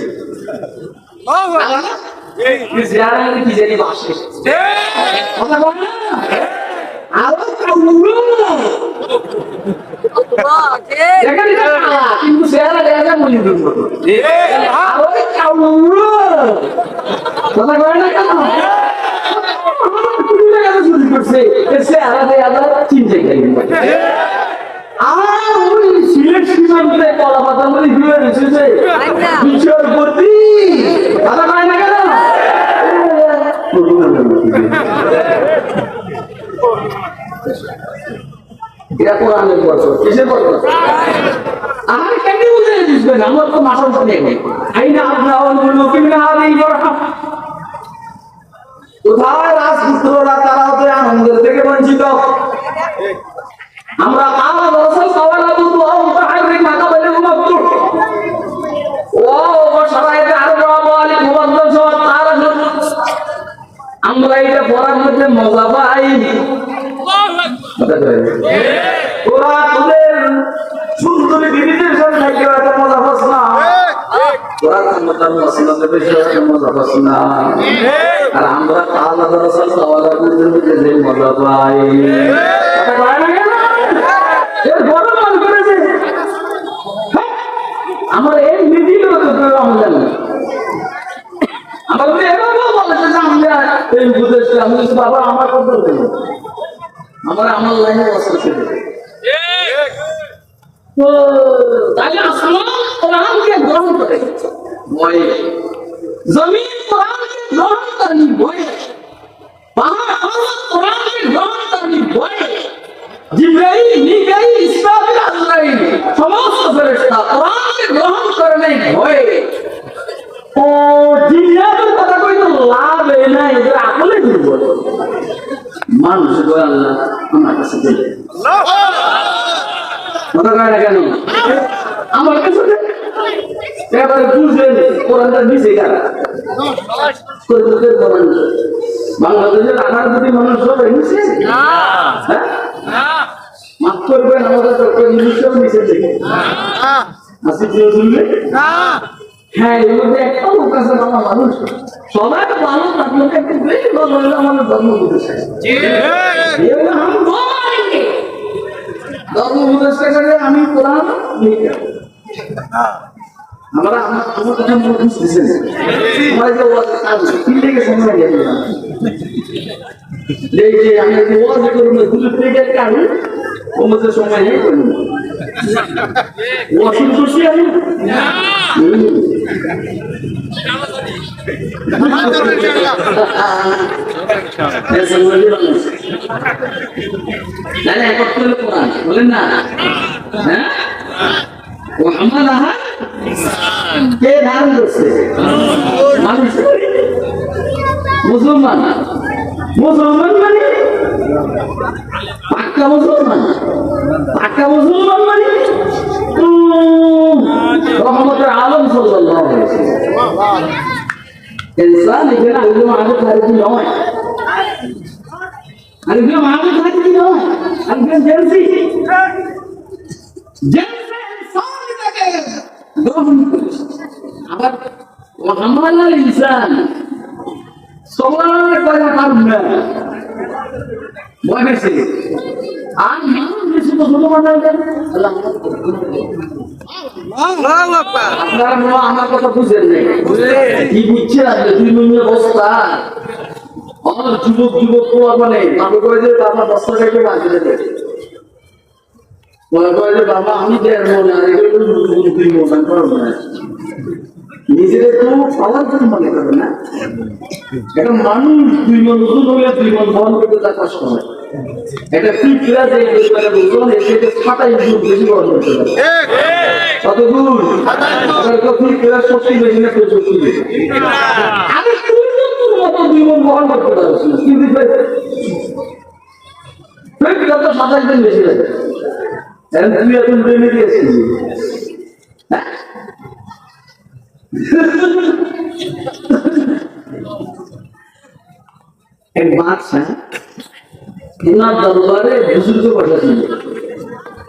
এই জিয়ারা কি জানি বাসে কথা বল না আরো কাউলো দেখেন কিন্তু জিয়ারা দেখা মনে করব আরো কাউলো কথা কই না কেন তুমি দেখা শুরু করছে এসে আলাদা চিন্তা করি আর ওই সিলেট সীমান্তে কলা পাতা মধ্যে ঘুরে এসেছে বিচারপতি কথা কয় না কেন এটা কোরআনের বছর কিসের বছর আর কেন বুঝে দিবেন আমার তো মাথা উঠে নেই আইনা আপনার অনুমতি না আলী বরহা কোথায় রাজপুত্ররা তারা হতে আনন্দের থেকে বঞ্চিত আমরা আল্লাহ রাসূল সাল্লাল্লাহু আলাইহি ওয়াসাল্লাম মাথা বলে উম্মত ও বশরাইতে আরব আলী মুবাদ্দাল সহ তারা আমরা এটা পড়ার মধ্যে মজা পাই ওরা তোদের সুন্দরী বিবিদের সাথে থাকি এত মজা পাস না ওরা ক্ষমতার মসজিদের বিষয়ে মজা পাস না আর আমরা আল্লাহ রাসূল সাল্লাল্লাহু আলাইহি ওয়াসাল্লামের যে মজা পাই কথা বলে না কেন এর বড় মন করেছে আমার এই নীতির তো রমজান আমার এভাবে বলেছে যে আমরা এই বুঝেছি আমি বাবা আমার কথা বলি আমার লাইনে বসেছে ঠিক তো তাহলে আসমান কোরআনকে গ্রহণ করে বই জমিন কোরআনকে গ্রহণ করেনি বই পাহাড় পর্বত কোরআনকে গ্রহণ করেনি বই জিবরাইল মিকাইল ইসরাফিল আজরাইল সমস্ত ফেরেশতা কোরআনকে গ্রহণ করে নাই ভয় ও জিন্নাতের কথা কই তো লাভ হয় না এদের আকলে দুর্বল মানুষ কই আল্লাহ আমার কাছে দিলে আল্লাহ কথা কয় না কেন আমার কাছে এবারে বুঝেন কোরআনটা দিছে কারা করে বলেন বাংলাদেশের 18 কোটি মানুষ সব এনেছে না হ্যাঁ মাফ করবেন আমাদের তো জিনিসও নিচে থেকে আসি কেউ শুনবে হ্যাঁ এর মধ্যে একটা লোক আছে বাবা মানুষ সবাই ভালো থাকলে একটু বেশি ভালো হলে আমাদের ধর্ম বুঝতে চাই ধর্ম বুঝতে গেলে আমি কোরআন লিখে আমরা আমার কথা মনে বুঝতেছেন আমরা যে কাজ তিন থেকে সময় গেছে এই যে আমি যে ওয়াজ করব দুটো থেকে কাজ ওমতে সময় নেই করব ওয়াজ করছি আমি না না কত কোরআন বলেন না হ্যাঁ وحملها কে ধারণ করছে মানুষ মুসলমান মুসলমান মানে পাক্কা মুসলমান মানে রহমতের আলম সাল্লাল্লাহু আলাইহি ওয়াসাল্লাম ইনসান এখানে আইলো আগে খারিজি নয় আইলো আগে খারিজি নয় আগে জেন্সি গ্রহণ করেছে আবার ওয়াহামালাল ইনসান সবার কয়লা পারুন না বলেছে আর মানুষ বেশি মুসলমান আপনারা আমার কথা বুঝেন নাই কি বুঝছে আপনি দুই মিনিট অবস্থা আমার যুবক মানে তাকে করে যে আপনার 10 টাকা বাঁচিয়ে দেবে বলে বাবা আমি দেড় মন আর এগুলো 2 মন করব না নিজের একটু পাওয়ার জন্য মনে করবে না একটা মানুষ 2 মন ওজন হলে 2 মন বহন করতে তার কষ্ট হয় একটা পিঁপড়া যে ওজন এর থেকে 27 গুণ বেশি বহন করতে পারে কত গুণ পিঁপড়ার শক্তি বেশি না তোর শক্তি বেশি আরে তুই তোর মতো 2 মন বহন করতে পারছিস না কিন্তু পিঁপড়া তো 27 গুণ বেশি লাগে তুই এখন প্রেমে দিয়েছিস एक बात है इतना दरबारे बुजुर्ग बसा ছিল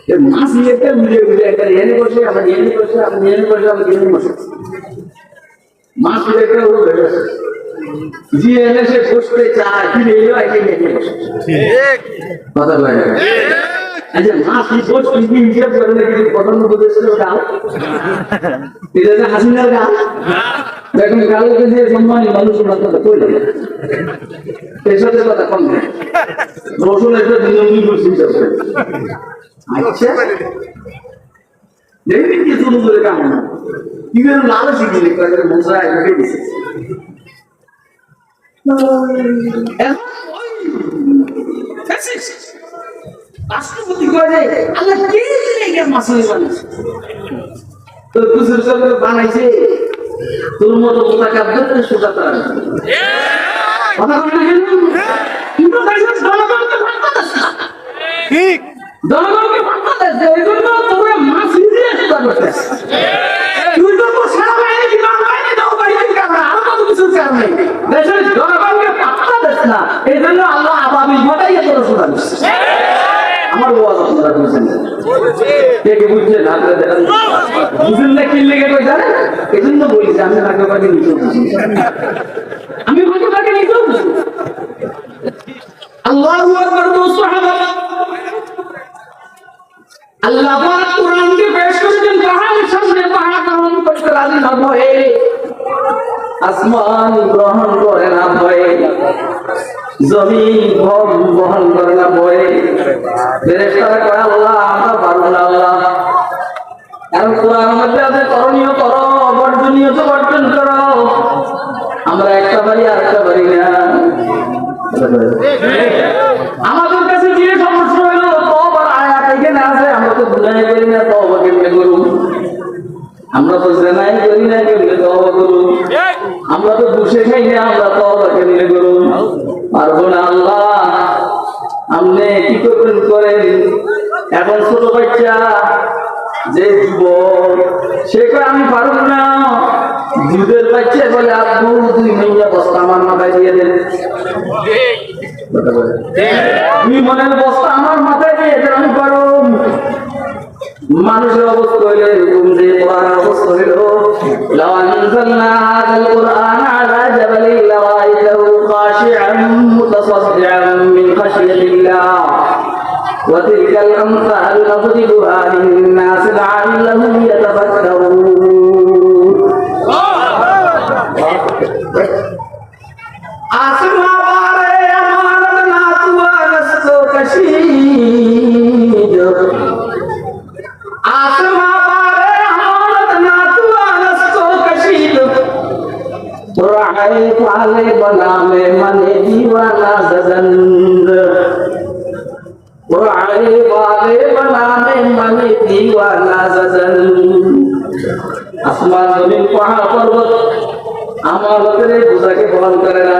যে মাছ নিয়ে মিলে মিলে একটা এনে বসে আমরা এনে বসে আমরা এনে বসে আমরা এনে বসে মাছ লেকে ও বেরোছে জি এনে সে বসতে চায় ফিরে এলো একে এনে বসে ঠিক কথা বলে আচ্ছা মাছ বসতে কি হিসাব করে নাকি পছন্দ করতেছিল গাল এটা যে হাসিনার গাল দেখুন গালকে যে সম্মানী মানুষের কথা কই লাগে এর সাথে কথা কম নেই রসুন একটা দিনমজুরি করছি আচ্ছা দেখবি কি শুরু করে কেমন কি করে লাল শিখি লিখতে মশা এসে দিছে রাষ্ট্রপতি করে আল্লাহ কে লেগে মাসুল বানাইছে তো কুসুর সঙ্গে বানাইছে তোর মতো মোতাকাব্বিরকে সোজা করা কথা বলে না কিন্তু দেশের জনগণকে ভাঙতে দেশ না ঠিক জনগণকে ভাঙতে দেশ এই জন্য তোমরা মাছ দিয়ে সোজা করতেছ তুই তো সারা বাইরে বিমান বাইরে দাও বাইরে কারণ আর কত কিছু কারণ নেই দেশের জনগণকে ভাঙতে দেশ না এই জন্য আল্লাহ আবাবিল ঘটাইয়া তোরা সোজা করছিস আমার ওয়াজ আপনারা বুঝছেন কে কে বুঝছেন হাতে দেখান বুঝেন না কি লেগে কই জানেন এই জন্য বলছি আমি ভাগ্যবাদী নিতে বুঝি আমি ভাগ্যবাদী নিতে বুঝি আল্লাহু আকবার সাহাবা আল্লাহ পাক কোরআনকে পেশ করেছেন পাহাড়ের সামনে পাহাড় গ্রহণ করতে রাজি না ভয়ে আসমান গ্রহণ করে না ভয়ে জমিন বহন করে না ভয়ে ফেরেশতারা কয় আল্লাহ আমরা পারবো না আল্লাহ কারণ কোরআন মধ্যে আছে করণীয় করো বর্জনীয় তো বর্জন করো আমরা একটা বাড়ি আর একটা বাড়ি না আমাদের কাছে যে সমস্যা হইলো তওবার আয়াত এখানে আছে আমরা তো গুনাহ করি না তওবা কেমনে করব আমরা তো জেনাই করি না কেমনে তওবা করব আমরা তো বসে খাই না আমরা তওবা কেমনে করব পারবো না আল্লাহ আপনি কি করবেন করেন এখন ছোট বাচ্চা যে যুবক সে কয় আমি পারবো না দুধের বাচ্চা বলে আব্বু 2 মহিলা বস্তা আমার মাথায় দিয়ে দেন 2 মনের বস্তা আমার মাথায় দিয়ে দেন আমি পারব মানুষের অবস্থা হইলে এরকম যে কোরআনের অবস্থা হইল লাউ আনজালনা হাযাল কুরআন আলা জাবালিন লারাআইতাহু খাশি'আন মুতাসাদ্দিআন মিন খাশিয়াতিল্লাহ ওয়া তিলকাল আমসালু নদরিবুহা লিন-নাস লা'আল্লাহুম ইয়াতাফাক্কারুন आसमां पारे अमानत ना तुआ रस्तो कशीद आसमां पारे अमानत ना तुआ रस्तो कशीद राहे पाले बना में मने दीवाना सजंद राहे पाले बना में मने दीवाना सजंद आसमान जमीन पहाड़ पर्वत আমার লোকের বোঝাকে বহন করে না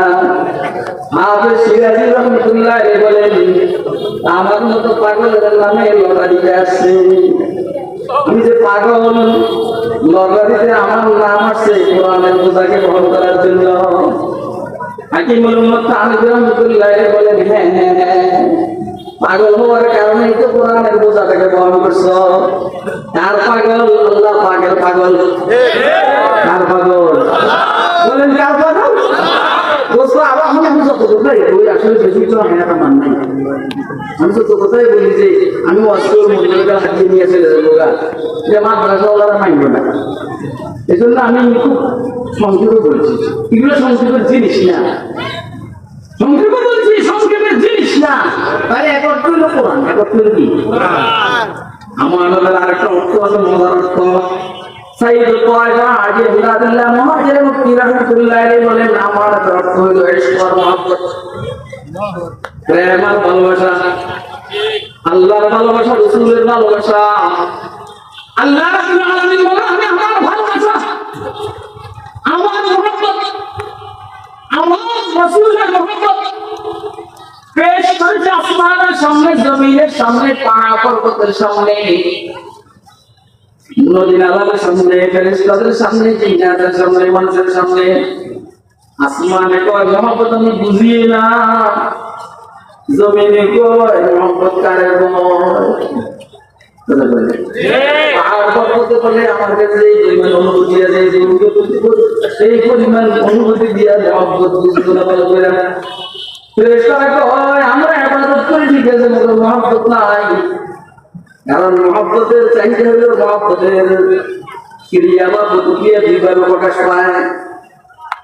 হাফেজ সিরাজি রহমতুল্লাহ বলেন আমার মতো পাগলের নামে লড়াইতে আসছে আমি যে পাগল লড়াইতে আমার নাম আসছে কোরআনের বোঝাকে বহন করার জন্য হাকিমুল উম্মত তাহিদ রহমতুল্লাহ বলেন হ্যাঁ হ্যাঁ হ্যাঁ পাগল হওয়ার কারণেই তো কোরআনের বোঝাটাকে বহন করছো কার পাগল আল্লাহ পাগল পাগল কার পাগল বলেন কার পাগল দোস্ত আবার আমি যত কথাই বলি আসলে বেশি কিছু আমি একটা মান নাই আমি যত কথাই বলি যে আমি অস্ত্র মহিলাকে হাতিয়ে নিয়ে চলে যাবো যে মাদ্রাসাওয়ালারা মানব না এই জন্য আমি খুব সংক্ষেপে বলছি এগুলো সংক্ষেপের জিনিস না সংক্ষেপে বলছি সংক্ষেপের জিনিস না আরে একত্র হলো কোরআন একত্র কি আমানতের আরেকটা অর্থ আছে, মজার অর্থ। সাইয়্যিদ তায়েফা হাজী মুরাদুল্লাহ মুহাজির মুফতি রাহমাতুল্লাহ আলাইহি বলেন, আমানতের অর্থ হলো ইশক আর মহব্বত, প্রেম আর ভালোবাসা, আল্লাহর ভালোবাসা, রাসূলের ভালোবাসা। আল্লাহ রাব্বুল আলামিন বলেন, আমি আমার ভালোবাসা, আমার মহব্বত, আমার রাসূলের মহব্বত পেশ করেছে আসমানের সামনে, জমিনের সামনে, পাহাড় পর্বতের সামনে, নদী নালার সামনে, ফেরেশতাদের সামনে, জিন্নাতের সামনে, মানুষের সামনে। আসমানে কয় মহব্বত আমি বুঝিয়ে না, জমিনে কয় মহব্বত কারে বয়। পাহাড় পর্বতে বলে আমার কাছে এই পরিমাণ অনুভূতি আছে, সেই পরিমাণ অনুভূতি দিয়া মহব্বত বুঝতে না ভালো করে। ফেরেশতারা কয় আমরা ইবাদত করি ঠিক আছে, মगर মহব্বত নাই। কারণ মহব্বতের চাহিদা হলো মহব্বতের ক্রিয়া বা প্রতিক্রিয়া দুইভাবে প্রকাশ পায়।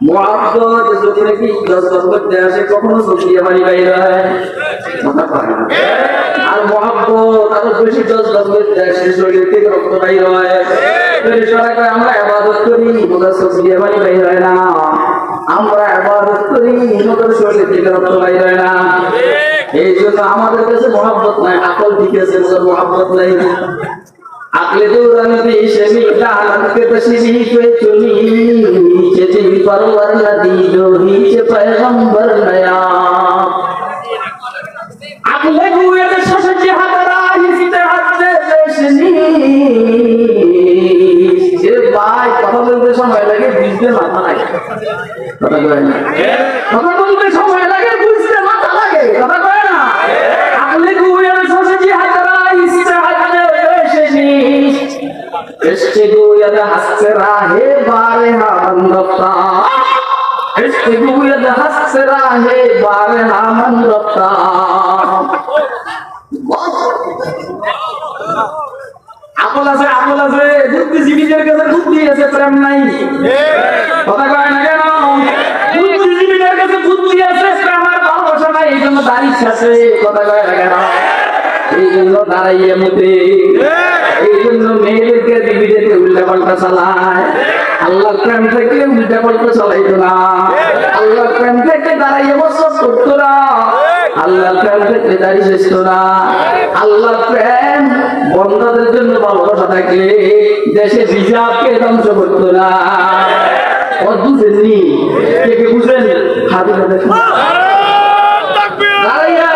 মহব্বত যদি নাকি জজবা করতে আসে, কখনো প্রক্রিয়া বাড়ি বাইরে হয়, কথা পায় না। আর মহব্বত আরো বেশি জজবা করতে আসে, শরীর থেকে রক্ত বাইরে হয়। ফেরেশতারা কয় আমরা ইবাদত করি, মगर প্রক্রিয়া বাড়ি বাইরে হয় না। আমরা ইবাদত করি, মगर শরীর থেকে রক্ত বাইরে হয় না। এই জন্য আমাদের কাছে মহব্বত নাই, আকল ঠিক আছে, মহব্বত নাই। আকলে দৌরানি সে মিটা আলকে তশরিফ पे चुनी जे परवर नदी जो नीचे पैगंबर नया আকলে গুয়ে শশে জিহাদরা হিসতে হাতে দেশনি। এ ভাই কথা বলতে সময় লাগে, বুঝতে মাথা লাগে, কথা কয় না। কথা বলতে সময় লাগে, বুঝতে মাথা লাগে, কথা কয় না। আকলে গুয়ে শশে জিহাদরা হিসতে হাতে দেশনি इश्क गुयद हंस राहे बारे हमन रफ्ता, इश्क गुयद हंस राहे बारे हमन रफ्ता। আকল আছে, আকল আছে, বুদ্ধিজীবীদের কাছে বুদ্ধি আছে, প্রেম নাই, কথা কয় না কেন? বুদ্ধিজীবীদের কাছে বুদ্ধি আছে, প্রেম আর ভালোবাসা নাই, এই জন্য দাঁড়িয়ে আছে, কথা কয় না কেন? এই জন্য দাঁড়াইয়ে মুতে, এই জন্য মেয়েদেরকে বিবিদেরকে উল্টা পাল্টা চালায়। আল্লাহর প্রেম থেকে উল্টা পাল্টা চালাইতো না, আল্লাহর প্রেম থেকে দাঁড়াইয়ে বছর করতো না, আল্লাহর প্রেম থেকে দাঁড়িয়ে শেষতো না। আল্লাহর প্রেম বন্ধাদের জন্য ভালোবাসা থাকলে দেশে হিজাবকে ধ্বংস করতো না। বুঝেননি? কে কে বুঝেন? হাতে হাতে দাঁড়াইয়া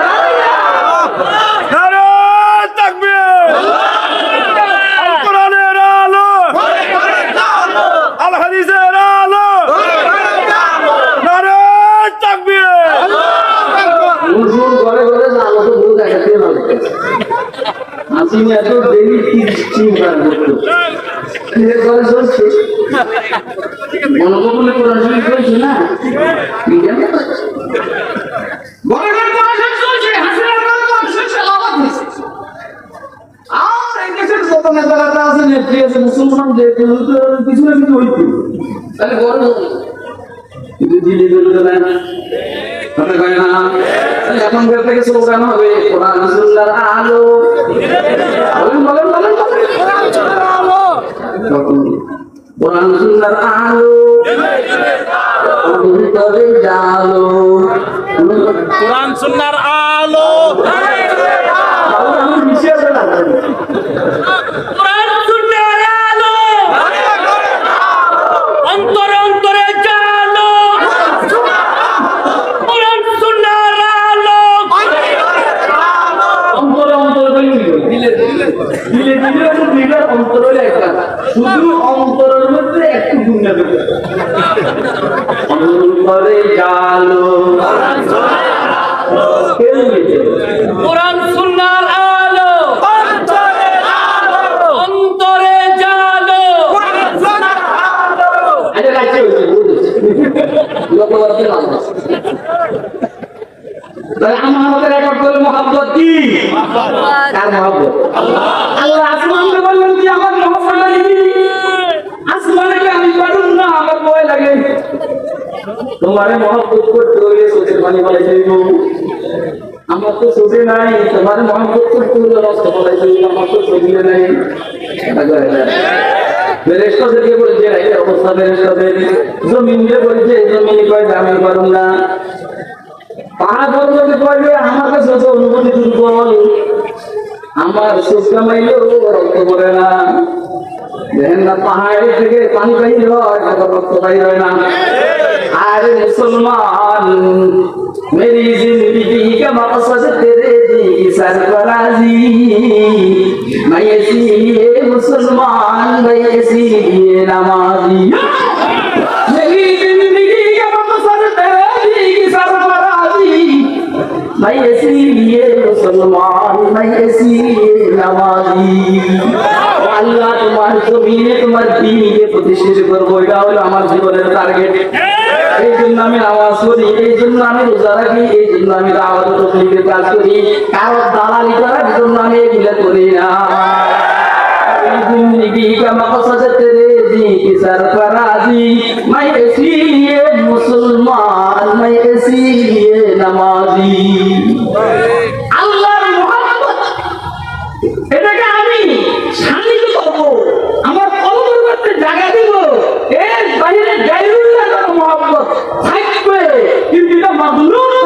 আসিনি এত দেরি চিন্তা করতো মনোবলে পড়াশোনা করেছে না, মুসলমান পিছনে কিছু হইতো, তাহলে বড় কিন্তু দিল্লি বলতো না, কথা কয় না। এখনকার থেকে স্লোগান হবে কোরআন সুন্নাহর আলো, বলেন বলেন বলেন কোরআন সুন্নাহর আলো, অন্তরে জালো, কোরআন সুন্নাহর আলো, আমি মিশিয়ে না কোরআন সুন্নাহর আলো, অন্তরে অন্তরে জালো, কোরআন সুন্নাহর আলো, অন্তরে অন্তরে দিলে দিলে দিলে দিলে অন্তরে একটা, শুধু অন্তরের মধ্যে একটু গুণা দেবে, অন্তরে জালো, কোরআন সুন্নাহর আলো, অন্তরে জালো, আচ্ছা রাখছে লোকবাদী নামাজ। তাহলে আমাদের রেকর্ড করে মহব্বত কি? কার মহব্বত? আল্লাহ আসমানকে বললেন কি আমার মহব্বত লাগি, আসমানকে আমি পারুম না, আমার ভয় লাগে। তোমারে মহব্বত করতে হলে চোখের পানি বলে যাইব, আমার তো ছবি নাই, তোমার মহব্বত করতে হলে রক্ত বলাই দিল, আমার তো ছবি নাই। বেরেস্তাদেরকে বলছে এই অবস্থা, বেরেস্তাদের জমিন দিয়ে বলছে জমিন কয় আমি পারুম না, পাহাড় পর্বতে কয়বে আমার কাছে তো অনুভূতি দুর্বল, আমার সুখ কামাইলেও রক্ত পড়ে না। দেখেন না পাহাড়ের থেকে পানি বাইর হয়, রক্ত বাইর হয় না। আরে মুসলমান, मेरी जिंदगी का मकसद तेरे दी सरफराजी, मैं इसीलिए मुसलमान, मैं इसीलिए नमाजी। मेरी जिंदगी का मकसद तेरे दी सरफराजी, मैं इसीलिए मुसलमान, मैं इसीलिए नमाजी। আল্লাহ তোমার জমিনে তোমার দ্বীনকে প্রতিষ্ঠিত করবো, এটা হলো আমার জীবনের টার্গেট। এই জন্য আমি নামাজ পড়ি, এই জন্য আমি রোজা রাখি, এই জন্য আমি দাওয়াত তবলীগের কাজ করি, কারো দালালি করার জন্য আমি এগুলো করি না। जिंदगी का मकसद तेरे दी की सरफराजी, मैं इसीलिए मुसलमान, मैं इसीलिए नमाजी। আল্লাহর মুহাব্বত এটাকে আমি শান্তি করব, আমার কলমের মধ্যে জায়গা দিব, এর বাইরে গায়রুল্লাহর মুহাব্বত থাকবে, কিন্তু এটা মাগলুব